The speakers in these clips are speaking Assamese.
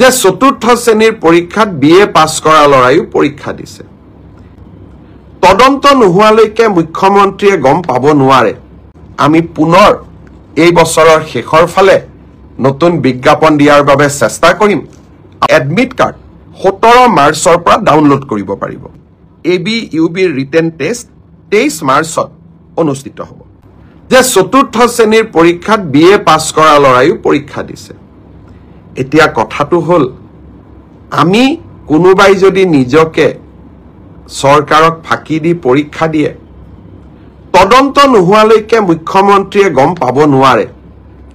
যে চতুৰ্থ শ্ৰেণীৰ পৰীক্ষাত BA পাছ কৰা লৰায়ো পৰীক্ষা দিছে তদন্ত নোহোৱালৈকে মুখ্যমন্ত্ৰীয়ে গম পাব নোৱাৰে আমি পুনৰ এই বছৰৰ শেষৰ ফালে নতুন বিজ্ঞাপন দিয়াৰ বাবে চেষ্টা কৰিম এডমিট কাৰ্ড 17 মাৰ্চৰ পৰা ডাউনলোড কৰিব পাৰিব ABUB ৰিটেন টেষ্ট 23 মাৰ্চত অনুষ্ঠিত হ'ব যে চতুৰ্থ শ্ৰেণীৰ পৰীক্ষাত BA পাছ কৰা লৰায়ো পৰীক্ষা দিছে এতিয়া কথাটো হল আমি কোনোবাই যদি নিজকে সৰকাৰক ফাঁকি দি পৰীক্ষা দিয়ে তদন্ত নোহোৱালৈকে মুখ্যমন্ত্ৰীয়ে গম পাব নোৱাৰে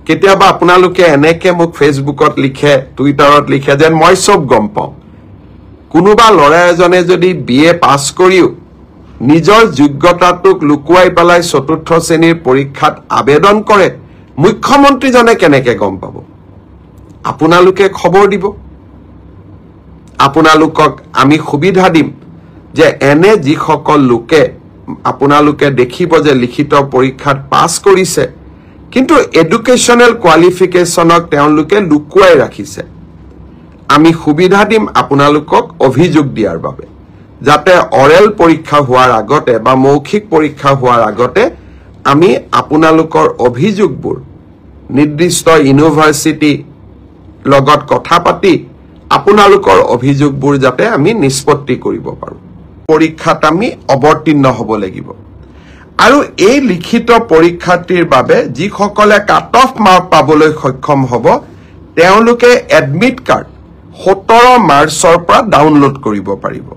কেতিয়াবা আপোনালোকে এনেকে মোক ফেসবুকত লিখে টুইটাৰত লিখে যেন মই সব গম পাওঁ কোনোবা লৰা এজনে যদি BA পাছ কৰিও নিজৰ যোগ্যতাটোক লুকুৱাই পেলাই চতুৰ্থ শ্ৰেণীৰ পৰীক্ষাত আবেদন কৰে মুখ্যমন্ত্ৰীজনে কেনেকে গম পাব আপোনালোকে খবৰ দিব আপোনালোকক আমি সুবিধা দিম যে এনে যিসকল লোকে আপোনালোকে দেখিব যে লিখিত পৰীক্ষাত পাছ কৰিছে কিন্তু এডুকেশনাল কোৱালিফিকেশনক তেওঁলোকে লুকুৱাই ৰাখিছে আমি সুবিধা দিম আপোনালোকক অভিযোগ দিয়াৰ বাবে যাতে অৰেল পৰীক্ষা হোৱাৰ আগতে বা মৌখিক পৰীক্ষা হোৱাৰ আগতে আমি আপোনালোকৰ অভিযোগবোৰ নিৰ্দিষ্ট ইউনিভাৰ্সিটি লগত কথা পাতি আপোনালোকৰ অভিযোগবোৰ যাতে আমি নিষ্পত্তি কৰিব পাৰো পৰীক্ষাত আমি অৱতীৰ্ণ হ'ব লাগিব আৰু এই লিখিত পৰীক্ষাৰ্থীৰ বাবে যিসকলে কাট অফ মাৰ্ক পাবলৈ সক্ষম হ'ব তেওঁলোকে এডমিট কাৰ্ড 17 মাৰ্চৰ পৰা ডাউনলোড কৰিব পাৰিব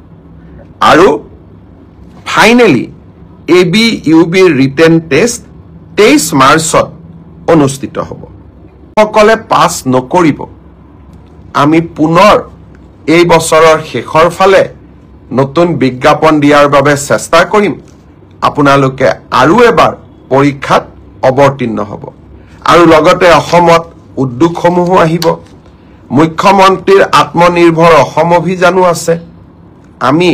আৰু ফাইনালি ABUB ৰিটেন টেষ্ট 23 মাৰ্চত অনুষ্ঠিত হ'ব সকলে পাছ নকৰিব আমি পুনৰ এই বছৰৰ শেষৰ ফালে নতুন বিজ্ঞাপন দিয়াৰ বাবে চেষ্টা কৰিম আপোনালোকে আৰু এবাৰ পৰীক্ষাত অৱতীৰ্ণ হ'ব আৰু লগতে অসমত উদ্যোগসমূহ আহিব মুখ্যমন্ত্ৰীৰ আত্মনিৰ্ভৰ অসম অভিযানো আছে আমি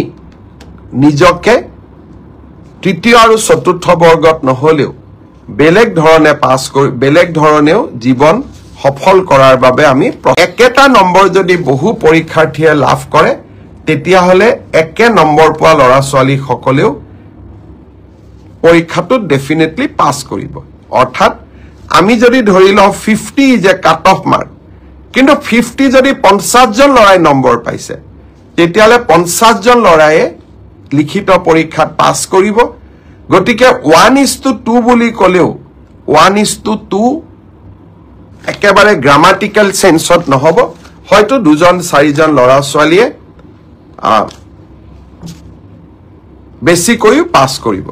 নিজকে তৃতীয় আৰু চতুৰ্থ বৰ্গত নহলেও বেলেগ ধৰণে পাছ কৰি বেলেগ ধৰণেও জীৱন সফল কৰাৰ বাবে আমি একেটা নম্বৰ যদি বহু পৰীক্ষাৰ্থীয়ে লাভ কৰে তেতিয়া হলে একে নম্বৰ পোৱা লৰা ছোৱালী সকলেও পৰীক্ষাটো ডেফিনেটলি পাছ কৰিব অৰ্থাৎ আমি যদি ধৰি লওঁ 50 যে কাট অফ মাৰ্ক কিন্তু 50 যদি 50 জন লৰাই নম্বৰ পাইছে তেতিয়ালে 50 জন লৰাই লিখিত পৰীক্ষাত পাছ কৰিব গতিকে 1:2 বুলি কলেও 1:2 একেবাৰে গ্ৰামাটিক্যাল সেন্সত নহব হয়তো দুজন চাৰিজন লৰা ছোৱালীয়ে বেছি কৰি পাছ কৰিব